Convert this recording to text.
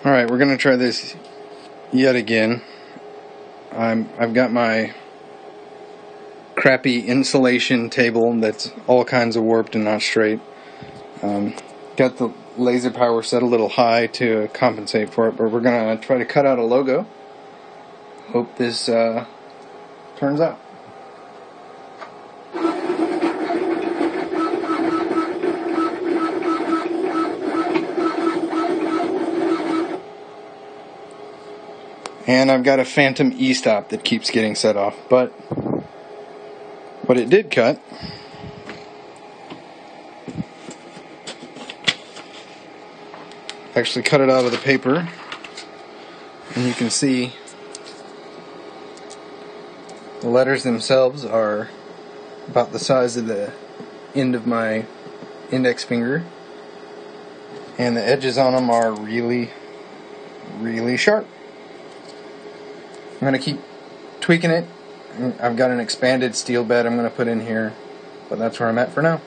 Alright, we're going to try this yet again. I've got my crappy insulation table that's all kinds of warped and not straight. Got the laser power set a little high to compensate for it, but we're going to try to cut out a logo. Hope this turns out. And I've got a phantom e-stop that keeps getting set off, but what it did cut actually cut it out of the paper, and you can see the letters themselves are about the size of the end of my index finger, and the edges on them are really, really sharp. I'm going to keep tweaking it. I've got an expanded steel bed I'm going to put in here, but that's where I'm at for now.